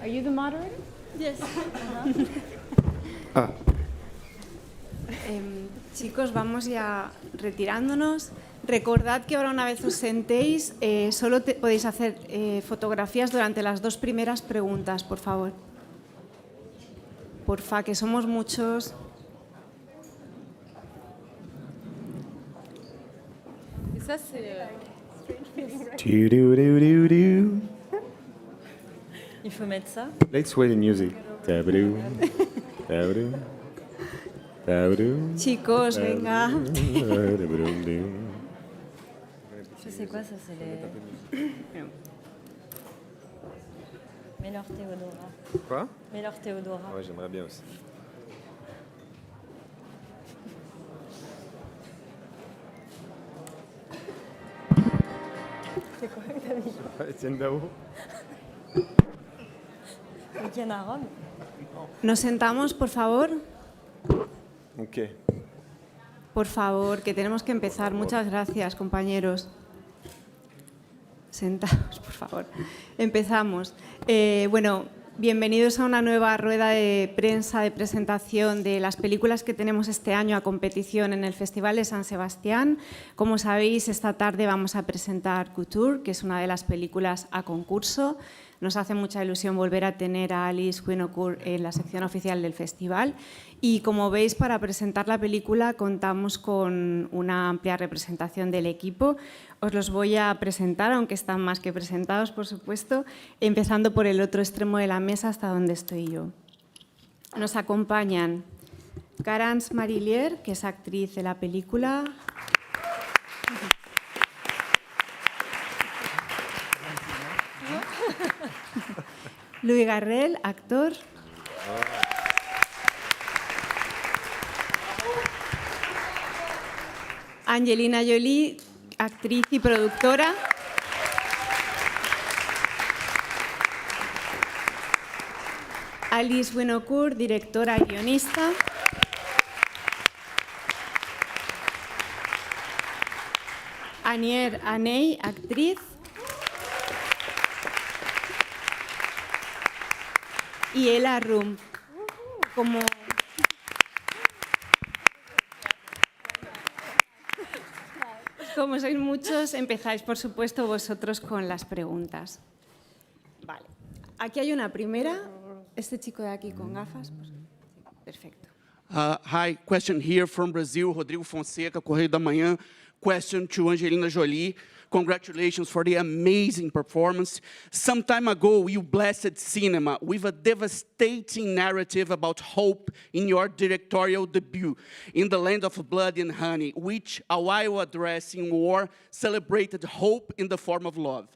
Are you the moderator? Yes. Chicos, vamos ya retirándonos. Recordad que ahora, una vez os sentéis, solo podéis hacer fotografías durante las 2 primeras preguntas, por favor. Porfa, que somos muchos. Et ça, c'est... Il faut mettre ça. Let's wait in music. Chicos, venga. Ça, c'est quoi? Ça, c'est les... Mets-leur Théodora. Quoi? Mets-leur Théodora. Ouais, j'aimerais bien aussi. C'est quoi que t'as mis? Etienne Dao. Etienne à Rome. Nos sentamos, por favor. Ok. Por favor, que tenemos que empezar. Muchas gracias, compañeros. Sentados, por favor. Empezamos. Bueno, bienvenidos a una nueva rueda de prensa de presentación de las películas que tenemos este año a competición en el Festival de San Sebastián. Como sabéis, esta tarde vamos a presentar Couture, que es una de las películas a concurso. Nos hace mucha ilusión volver a tener a Winocour en la sección oficial del festival. Y como veis, para presentar la película contamos con una amplia representación del equipo. Os los voy a presentar, aunque están más que presentados, por supuesto, empezando por el otro extremo de la mesa hasta donde estoy yo. Nos acompañan Garance Marillier, que es actriz de la película. Garrel, actor. Angelina, Jolie, actriz y productora. Winocour, directora y guionista. Anyier, Anei, actriz. Y Rumpf, como sois muchos, empezáis, por supuesto, vosotros con las preguntas. Vale. Aquí hay una primera. Este chico de aquí con gafas. Pues, perfecto. Hi, question here from Brazil, Rodrigo Fonseca, Correio da Manhã. Question to Angelina Jolie. Congratulations for the amazing performance. Some time ago, you blessed cinema with a devastating narrative about hope in your directorial debut, In the Land of Blood and Honey, which, while addressing war, celebrated hope in the form of love.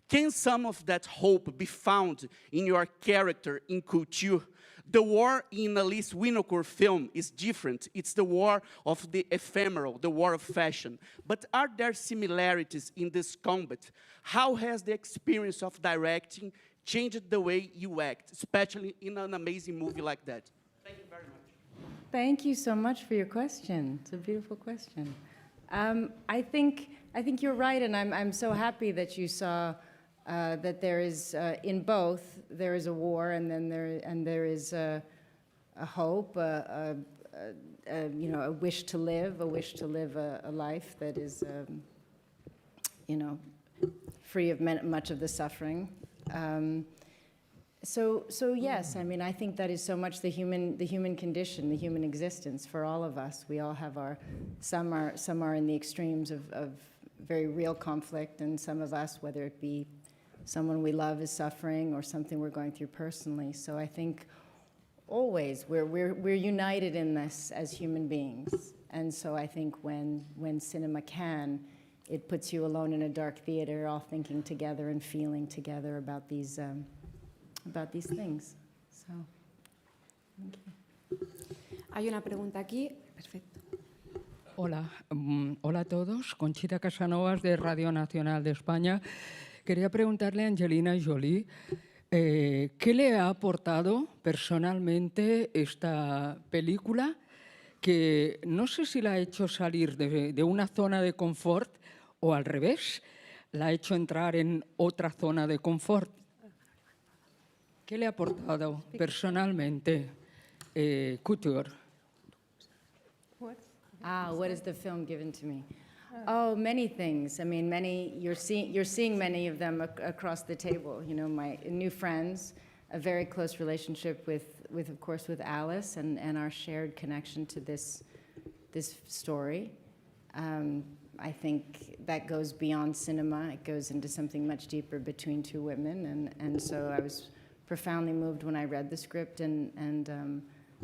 Can some of that hope be found in your character in Couture? The war in Alice Winocour film is different. It's the war of the ephemeral, the war of fashion. But are there similarities in this combat? How has the experience of directing changed the way you act, especially in an amazing movie like that? Thank you very much. Thank you so much for your question. It's a beautiful question. I think you're right, and I'm so happy that you saw that there is in both there is a war, and then there is a hope, you know, a wish to live a life that is you know, free of much of the suffering. So yes, I mean, I think that is so much the human condition, the human existence for all of us. We all have some are in the extremes of very real conflict, and some of us, whether it be someone we love is suffering or something we're going through personally. So I think always we're united in this as human beings. And so I think when cinema can, it puts you alone in a dark theater, all thinking together and feeling together about these things. So, thank you. Hay una pregunta aquí. Perfecto. Hola, hola a todos. Conchita Casanovas de Radio Nacional de España. Quería preguntarle a Angelina Jolie, ¿qué le ha aportado personalmente esta película que no sé si la ha hecho salir de una zona de confort o al revés, la ha hecho entrar en otra zona de confort? ¿Qué le ha aportado personalmente Couture? What has the film given to me? Oh, many things. I mean, you're seeing many of them across the table. You know, my new friends, a very close relationship of course, with Alice and our shared connection to this story. I think that goes beyond cinema. It goes into something much deeper between two women. And so I was profoundly moved when I read the script, and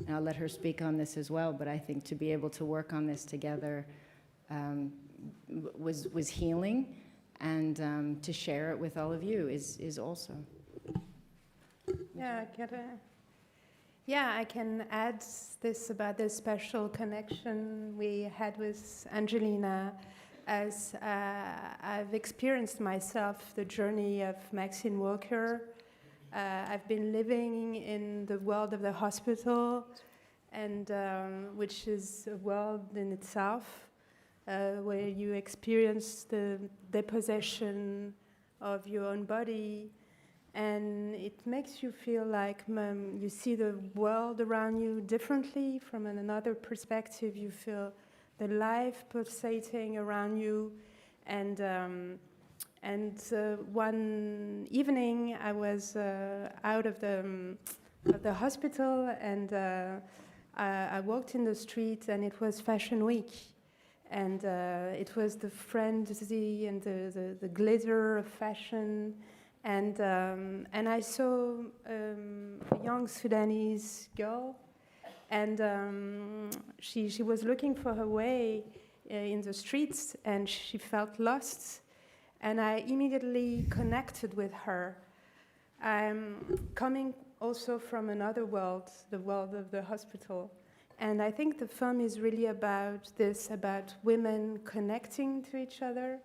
I'll let her speak on this as well, but I think to be able to work on this together was healing, and to share it with all of you is also. Yeah, I can add this about the special connection we had with Angelina, as I've experienced myself the journey of Maxine Walker. I've been living in the world of the hospital, and which is a world in itself, where you experience the depossession of your own body, and it makes you feel like you see the world around you differently from another perspective. You feel the life pulsating around you, and one evening I was out of the hospital, and I walked in the street, and it was Fashion Week, and it was the frenzy and the glitter of fashion, and I saw a young Sudanese girl, and she was looking for her way in the streets, and she felt lost. And I immediately connected with her. I'm coming also from another world, the world of the hospital. And I think the film is really about this, about women connecting to each other,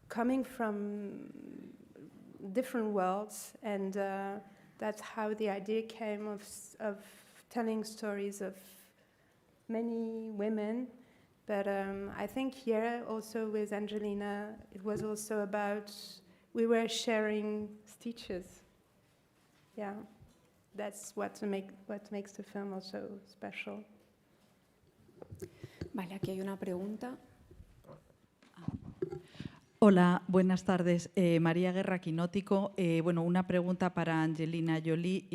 coming from different worlds. And that's how the idea came of telling stories of many women. But I think here also with Angelina, it was also about, we were sharing stitches. Yeah, that's what makes the film also special. Vale, aquí hay una pregunta. Hola, buenas tardes. María Guerra Quinótico. Bueno, una pregunta para Angelina Jolie.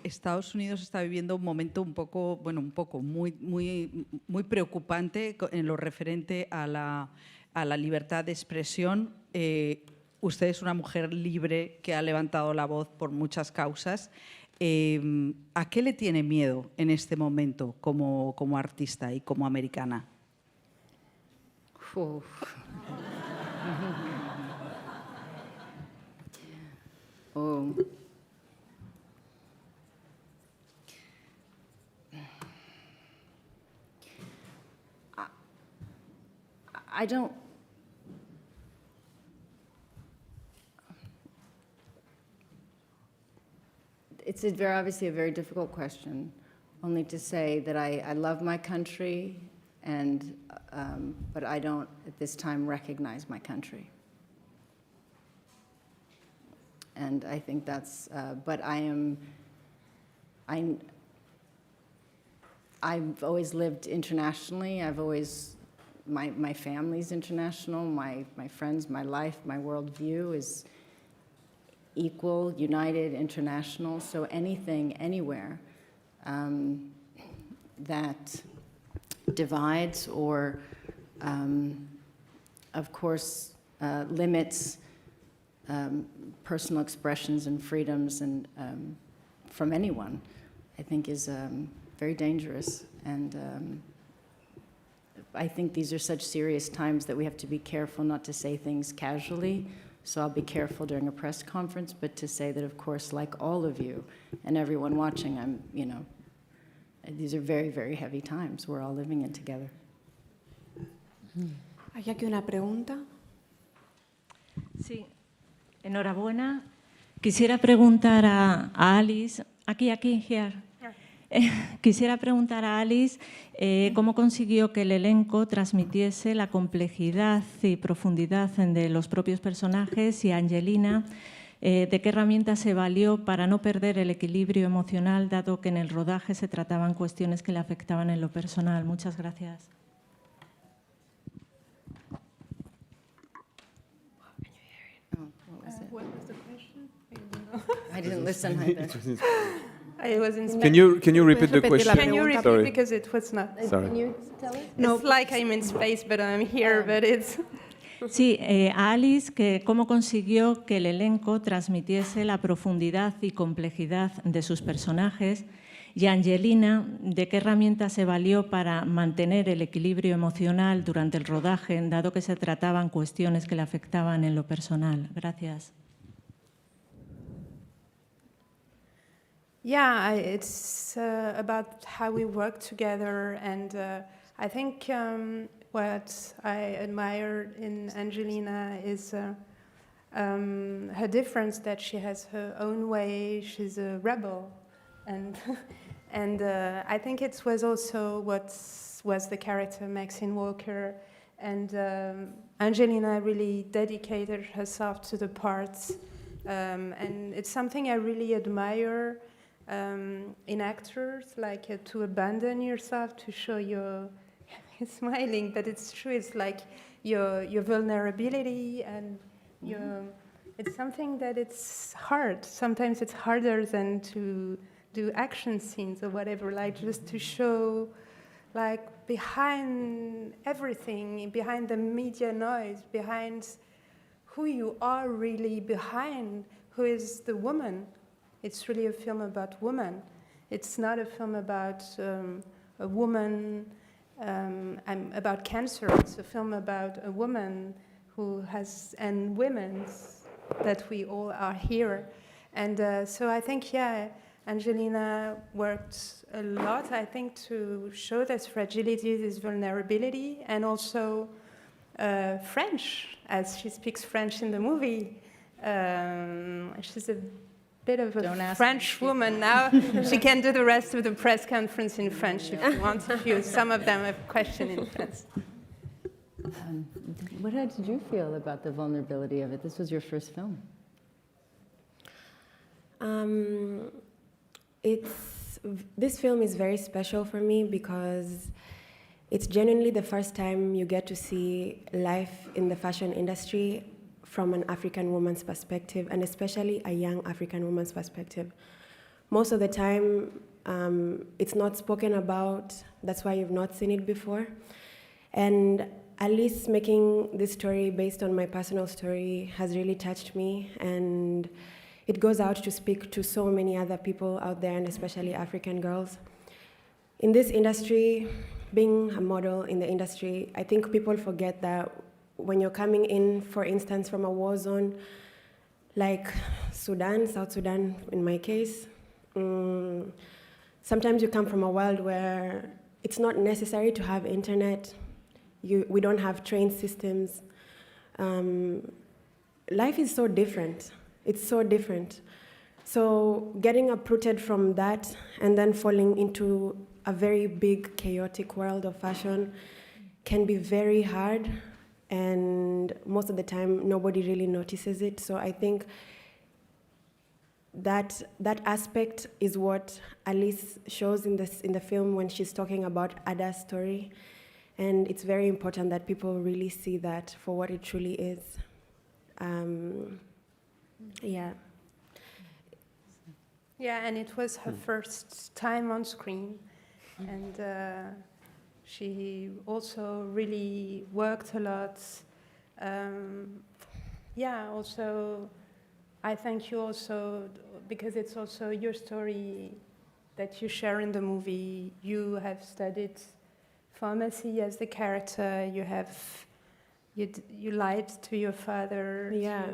Estados Unidos está viviendo un momento muy preocupante en lo referente a la libertad de expresión. Usted es una mujer libre que ha levantado la voz por muchas causas. ¿A qué le tiene miedo en este momento como artista y como americana? Oof. Oh. I don't. It's obviously a very difficult question, only to say that I love my country, and but I don't at this time recognize my country. And I think that's, but I've always lived internationally. My family's international, my friends, my life, my worldview is equal, united, international. So anything, anywhere that divides or, of course, limits personal expressions and freedoms and from anyone, I think is very dangerous. And I think these are such serious times that we have to be careful not to say things casually. So I'll be careful during a press conference, but to say that, of course, like all of you and everyone watching, these are very, very heavy times we're all living in together. ¿Hay aquí una pregunta? Sí, enhorabuena. Quisiera preguntar a Alice, here. Quisiera preguntar a Alice cómo consiguió que el elenco transmitiese la complejidad y profundidad de los propios personajes, y a Angelina ¿De qué herramienta se valió para no perder el equilibrio emocional, dado que en el rodaje se trataban cuestiones que le afectaban en lo personal? Muchas gracias. What was the question? I didn't listen either. I was in Can you repeat the question? Can you repeat Sorry. because it was not. Sorry. Can you tell us? No, it's like I'm in space, but I'm here, but it's. Sí, a Alice, que cómo consiguió que el elenco transmitiese la profundidad y complejidad de sus personajes, y a Angelina, de qué herramienta se valió para mantener el equilibrio emocional durante el rodaje, dado que se trataban cuestiones que le afectaban en lo personal. Gracias. Yeah, it's about how we work together, and I think what I admire in Angelina is her difference, that she has her own way. She's a rebel, and and I think it was also what was the character Maxine Walker, and Angelina really dedicated herself to the parts, and it's something I really admire. In actors, like to abandon yourself, to show your smiling, but it's true. It's like your vulnerability, and your. It's something that it's hard. Sometimes it's harder than to do action scenes or whatever. Like just to show, like behind everything, behind the media noise, behind who you are really, behind who is the woman. It's really a film about women. It's not a film about a woman, about cancer. It's a film about a woman who has, and women's, that we all are here. And so I think, yeah, Angelina worked a lot, I think, to show this fragility, this vulnerability, and also French, as she speaks French in the movie. She's a bit of a French woman now. She can do the rest of the press conference in French if you want. Some of them have questions in French. What did you feel about the vulnerability of it? This was your first film. This film is very special for me because it's genuinely the first time you get to see life in the fashion industry from an African woman's perspective, and especially a young African woman's perspective. Most of the time, it's not spoken about. That's why you've not seen it before. And at least making this story based on my personal story has really touched me, and it goes out to speak to so many other people out there, and especially African girls. In this industry, being a model in the industry, I think people forget that when you're coming in, for instance, from a war zone, like Sudan, South Sudan in my case, sometimes you come from a world where it's not necessary to have internet. We don't have train systems. Life is so different. It's so different. So getting uprooted from that and then falling into a very big, chaotic world of fashion can be very hard. And most of the time, nobody really notices it. So I think that aspect is what Alice shows in the film when she's talking about Ada's story. And it's very important that people really see that for what it truly is. Yeah. Yeah, and it was her first time on screen. And she also really worked a lot. Yeah, also, I thank you also, because it's also your story that you share in the movie. You have studied pharmacy as the character. You lied to your father. Yeah,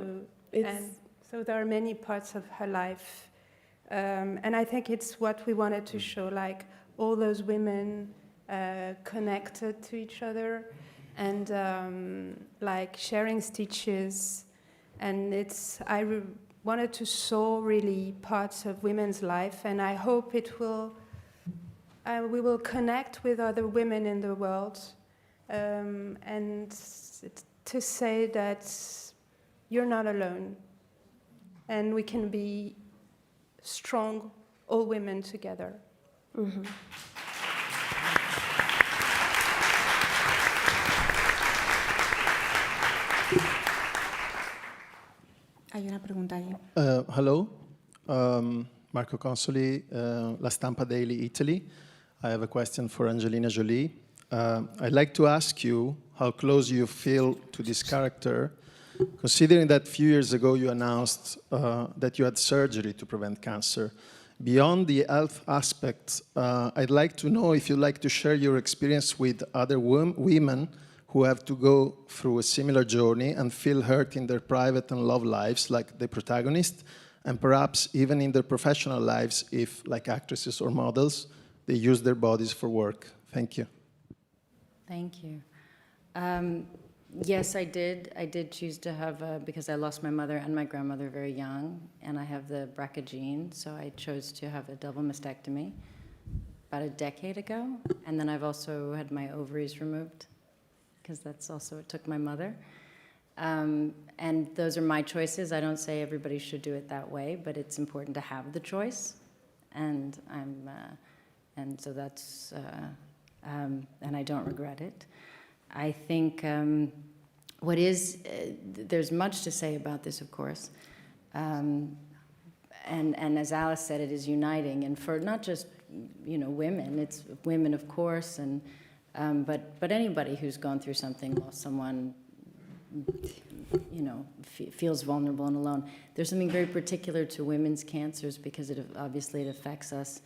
and so there are many parts of her life. And I think it's what we wanted to show, like all those women connected to each other, and like sharing stitches, and I wanted to show really parts of women's life, and I hope we will connect with other women in the world, and to say that you're not alone. and we can be strong, all women together. Mhm. Hay una pregunta ahí. Hello, Marco Consoli, La Stampa Daily, Italy. I have a question for Angelina Jolie. I'd like to ask you how close you feel to this character, considering that a few years ago you announced that you had surgery to prevent cancer. Beyond the health aspects, I'd like to know if you'd like to share your experience with other women who have to go through a similar journey and feel hurt in their private and love lives, like the protagonist, and perhaps even in their professional lives if, like actresses or models, they use their bodies for work. Thank you. Thank you. Yes, I did. I did choose to have, because I lost my mother and my grandmother very young, and I have the BRCA gene, so I chose to have a double mastectomy about a decade ago. And then I've also had my ovaries removed, because that's also, it took my mother. And those are my choices. I don't say everybody should do it that way, but it's important to have the choice. And and so that's, and I don't regret it. I think there's much to say about this, of course. And as Alice said, it is uniting, and for not just, women, it's women, of course, and but anybody who's gone through something, lost someone, feels vulnerable and alone. There's something very particular to women's cancers because obviously it affects us,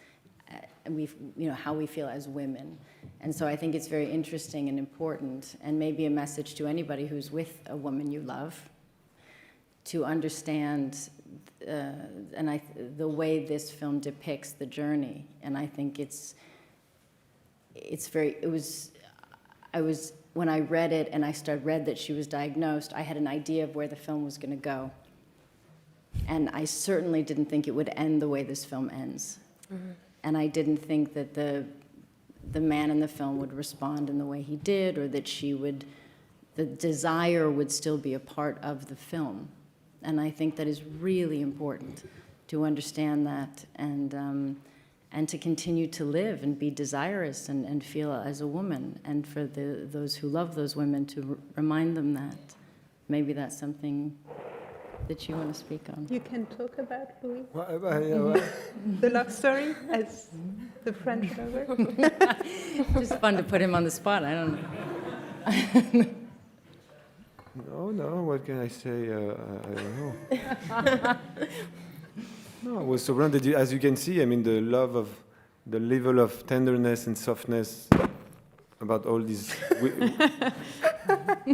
and how we feel as women. And so I think it's very interesting and important, and maybe a message to anybody who's with a woman you love, to understand the way this film depicts the journey. And I think when I read it and I read that she was diagnosed, I had an idea of where the film was going to go. And I certainly didn't think it would end the way this film ends. Mm-hmm. And I didn't think that the man in the film would respond in the way he did, or that the desire would still be a part of the film. And I think that is really important to understand that, and to continue to live and be desirous and feel as a woman, and for those who love those women to remind them that. Maybe that's something that you want to speak on. You can talk about Louis. Well, The love story as the French lover. Just fun to put him on the spot. I don't know. No, what can I say? I don't know. No, I was surrounded, as you can see, the level of tenderness and softness about all these.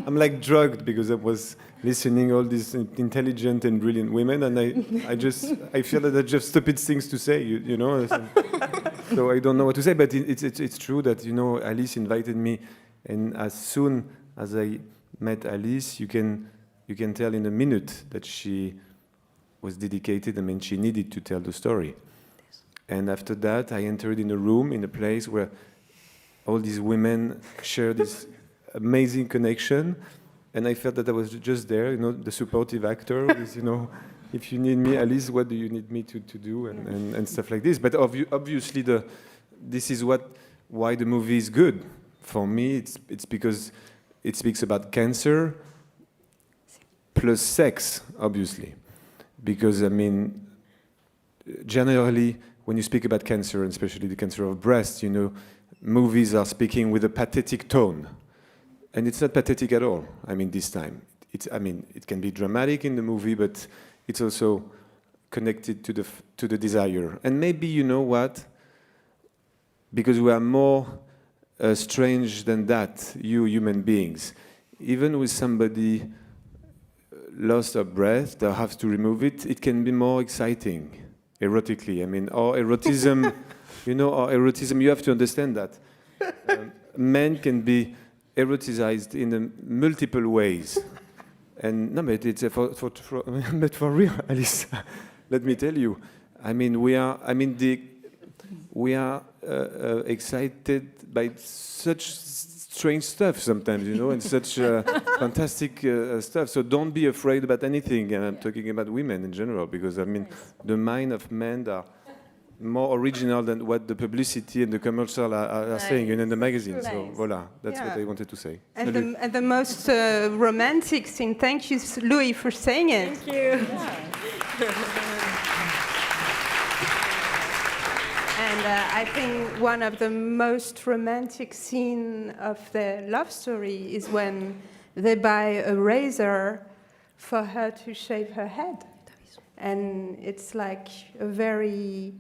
I'm like drugged because I was listening all these intelligent and brilliant women, and I feel that I just stupid things to say, So I don't know what to say, but it's true that, Alice invited me, and as soon as I met Alice, you can tell in a minute that she was dedicated. She needed to tell the story. And after that, I entered in a place where all these women share this amazing connection, and I felt that I was just there, the supportive actor with, if you need me, Alice, what do you need me to do, and stuff like this. But obviously, this is why the movie is good. For me, it's because it speaks about cancer plus sex, obviously. Because, generally, when you speak about cancer, and especially the cancer of breast, movies are speaking with a pathetic tone. And it's not pathetic at all, this time. It can be dramatic in the movie, but it's also connected to the desire. And maybe, you know what? Because we are more strange than that, you human beings. Even with somebody lost of breath, they have to remove it, it can be more exciting, erotically. Or erotism, you have to understand that. Men can be eroticized in multiple ways. And no, but it's but for real, Alice, let me tell you, we are excited by such strange stuff sometimes, you know, and such fantastic stuff. So don't be afraid about anything. And I'm talking about women in general, because I mean, the mind of men are more original than what the publicity and the commercial are saying in the magazine. So voilà, that's what I wanted to say. And the most romantic thing, thank you, Louis, for saying it. Thank you. And I think one of the most romantic scenes of the love story is when they buy a razor for her to shave her head. And it's like a very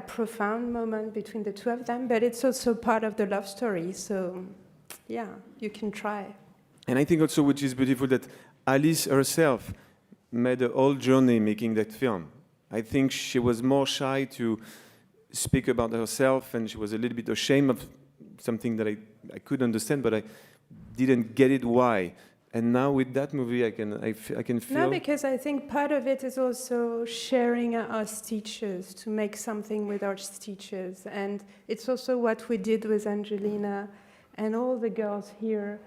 profound moment between the two of them, but it's also part of the love story. So, yeah, you can try. And I think also, which is beautiful, that Alice herself made a whole journey making that film. I think she was more shy to speak about herself, and she was a little bit ashamed of something that I could understand, but I didn't get it why. And now with that movie, I can feel. No, because I think part of it is also sharing our stitches, to make something with our stitches. And it's also what we did with Angelina and all the girls here,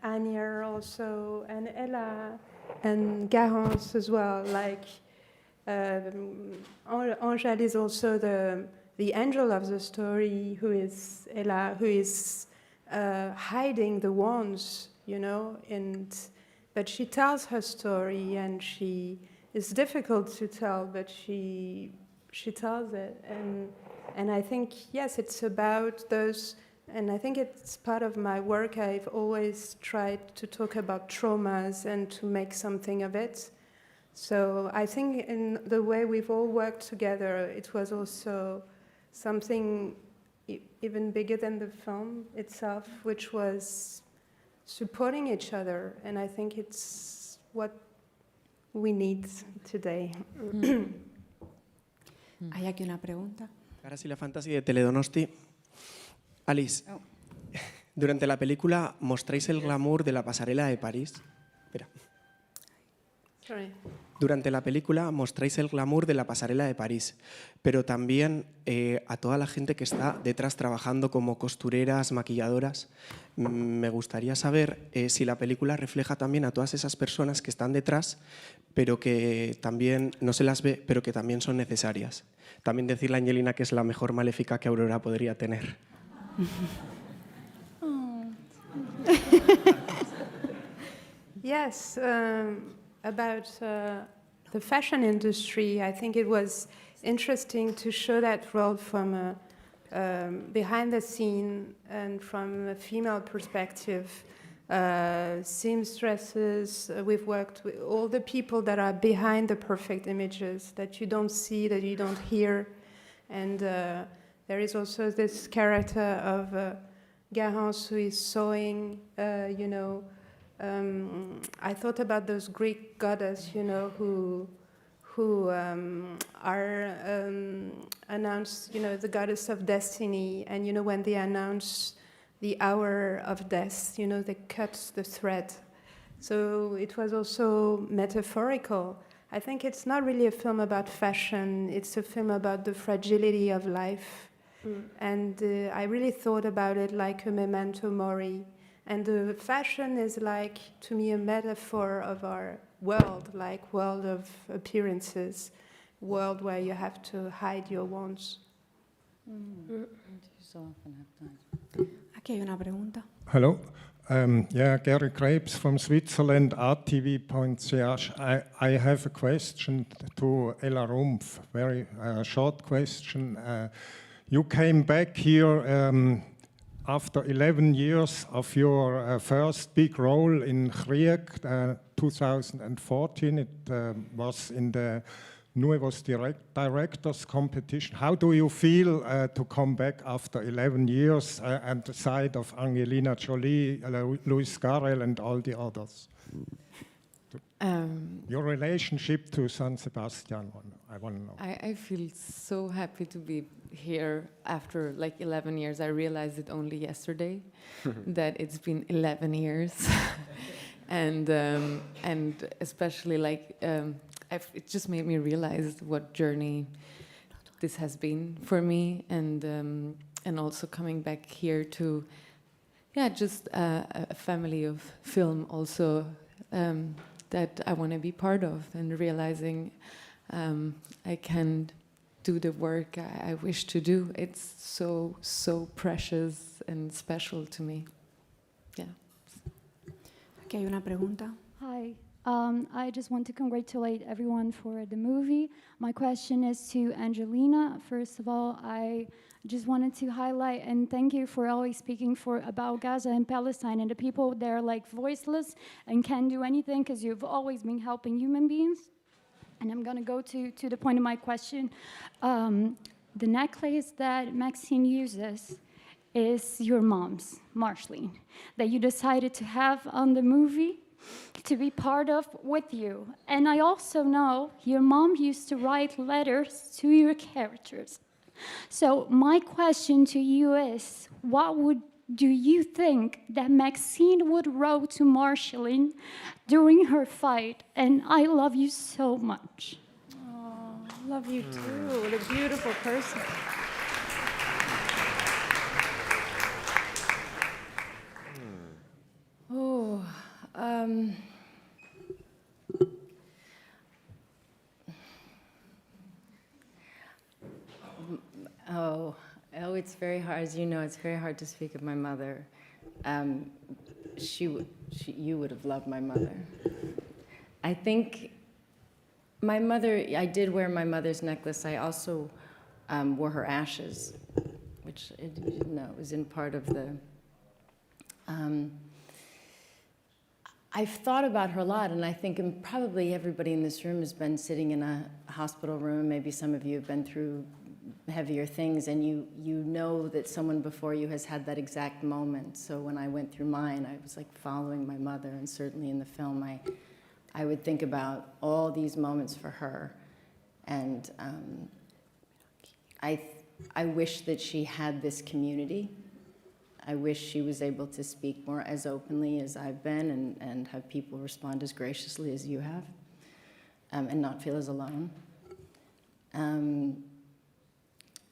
Anyier also, and Ella, and Garance as well. Like, Angel is also the angel of the story, who is Ella, who is hiding the wands, you know, but she tells her story, and it's difficult to tell, but she tells it, and I think, yes, it's about those, and I think it's part of my work. I've always tried to talk about traumas and to make something of it. So I think in the way we've all worked together, it was also something even bigger than the film itself, which was supporting each other, and I think it's what we need today. Hay aquí una pregunta. Caras y la Fantasy de Teledonosti. Alice, durante la película mostráis el glamour de la pasarela de París. Espera. Sorry. Durante la película mostráis el glamour de la pasarela de París, pero también a toda la gente que está detrás trabajando como costureras, maquilladoras. Me gustaría saber si la película refleja también a todas esas personas que están detrás, pero que también no se las ve, pero que también son necesarias. También decirle a Angelina que es la mejor maléfica que Aurora podría tener. Yes. About the fashion industry, I think it was interesting to show that world from behind the scene and from a female perspective. Seamstresses, we've worked with all the people that are behind the perfect images that you don't see, that you don't hear. And there is also this character of Garance, who is sewing, you know. I thought about those Greek goddesses, you know, who are announced, you know, the goddess of destiny, and you know, when they announce the hour of death, you know, they cut the thread. So it was also metaphorical. I think it's not really a film about fashion; it's a film about the fragility of life, and I really thought about it like a memento mori. And the fashion is like, to me, a metaphor of our world, like world of appearances, world where you have to hide your wants. Aquí hay una pregunta. Hello. Gary Krebs from Switzerland, RTV.ch. I have a question to Ella Rumpf, very short question. You came back here after 11 years of your first big role in Krieg, 2014, it was in the Nuevos Directors competition. How do you feel to come back after 11 years at the side of Angelina Jolie, Louis Garrel, and all the others? Your relationship to San Sebastian, I want to know. I feel so happy to be here after like 11 years. I realized it only yesterday that it's been 11 years. and especially like it just made me realize what journey this has been for me, and also coming back here to, just a family of film also that I want to be part of, and realizing I can do the work I wish to do. It's so precious and special to me. Yeah. Aquí hay una pregunta. Hi. I just want to congratulate everyone for the movie. My question is to Angelina. First of all, I just wanted to highlight and thank you for always speaking about Gaza and Palestine and the people that are like voiceless and can't do anything, because you've always been helping human beings. And I'm going to go to the point of my question. The necklace that Maxine uses is your mom's, Marceline, that you decided to have on the movie to be part of with you. And I also know your mom used to write letters to your characters. So my question to you is, do you think that Maxine would wrote to Marceline during her fight? And I love you so much. Oh, love you too. What a beautiful person. It's very hard. As you know, it's very hard to speak of my mother. You would have loved my mother. I think my mother, I did wear my mother's necklace. I also wore her ashes, which you didn't know, it was in part of the... I've thought about her a lot, and I think probably everybody in this room has been sitting in a hospital room. Maybe some of you have been through heavier things, and you know that someone before you has had that exact moment. So when I went through mine, I was like following my mother, and certainly in the film, I would think about all these moments for her. And I wish that she had this community. I wish she was able to speak more as openly as I've been, and have people respond as graciously as you have, and not feel as alone.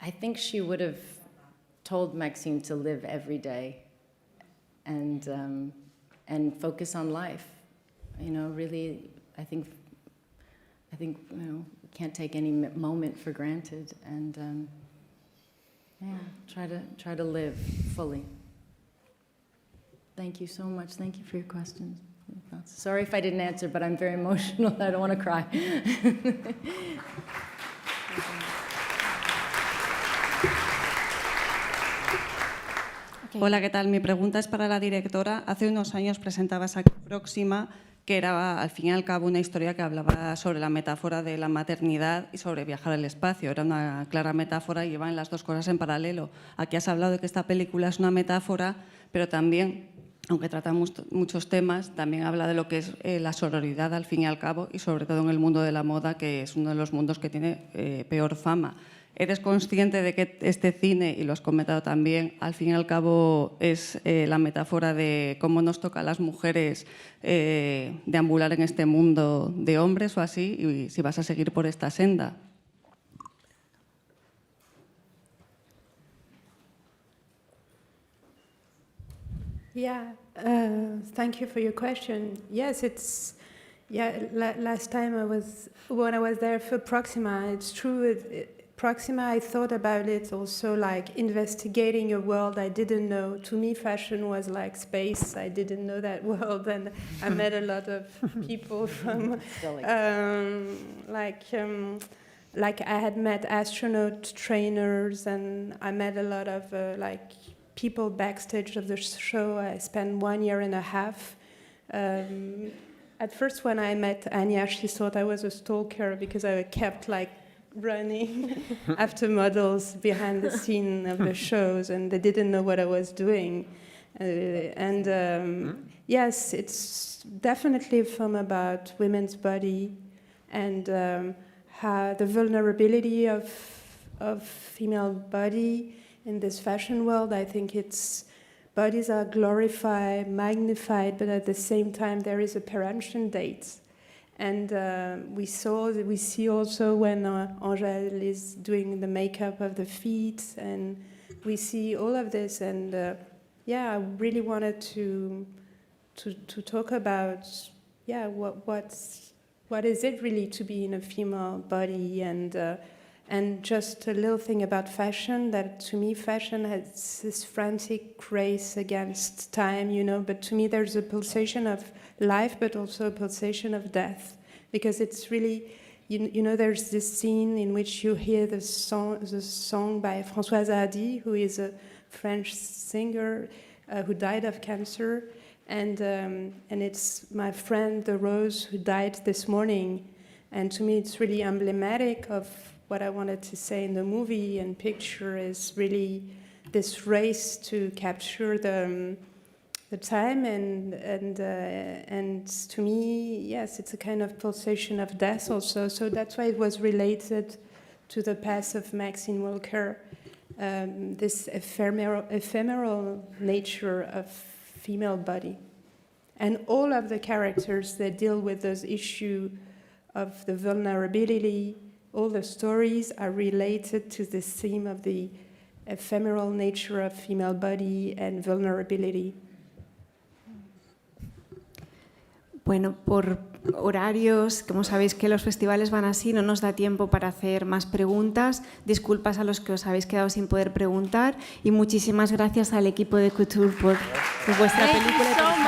I think she would have told Maxine to live every day and focus on life. You know, really, I think you know, can't take any moment for granted, and try to live fully. Thank you so much. Thank you for your questions. Sorry if I didn't answer, but I'm very emotional. I don't want to cry. Hola, ¿qué tal? Mi pregunta es para la directora. Hace unos años presentabas Aquí Próxima, que era al fin y al cabo una historia que hablaba sobre la metáfora de la maternidad y sobre viajar al espacio. Era una clara metáfora y llevan las dos cosas en paralelo. Aquí has hablado de que esta película es una metáfora, pero también, aunque trata muchos temas, también habla de lo que es la sororidad al fin y al cabo, y sobre todo en el mundo de la moda, que es uno de los mundos que tiene peor fama. ¿Eres consciente de que este cine, y lo has comentado también, al fin y al cabo es la metáfora de cómo nos toca a las mujeres deambular en este mundo de hombres o así, y si vas a seguir por esta senda? Yeah, thank you for your question. Yes, it's, last time when I was there for Proxima, it's true, Proxima, I thought about it also like investigating a world I didn't know. To me, fashion was like space. I didn't know that world, and I met a lot of people from, like I had met astronaut trainers, and I met a lot of like people backstage of the show. I spent 1.5 years. At first, when I met Anyier, she thought I was a stalker because I kept like running after models behind the scene of the shows, and they didn't know what I was doing. Yes, it's definitely a film about women's body and how the vulnerability of female body in this fashion world. I think bodies are glorified, magnified, but at the same time there is a parental date. And we see also when Angel is doing the makeup of the feet, and we see all of this, and yeah, I really wanted to talk about what is it really to be in a female body, and just a little thing about fashion, that to me fashion has this frantic race against time, you know, but to me there's a pulsation of life but also a pulsation of death, because it's really, you know, there's this scene in which you hear the song by Françoise Hardy, who is a French singer who died of cancer, and it's my friend the Rose who died this morning, and to me it's really emblematic of what I wanted to say in the movie and picture, is really this race to capture the time, and to me, yes, it's a kind of pulsation of death also. So that's why it was related to the past of Maxine Walker, this ephemeral nature of female body, and all of the characters that deal with those issue of the vulnerability. All the stories are related to this theme of the ephemeral nature of female body and vulnerability. Bueno, por horarios, como sabéis que los festivales van así, no nos da tiempo para hacer más preguntas. Disculpas a los que os habéis quedado sin poder preguntar, y muchísimas gracias al equipo de Couture por vuestra película.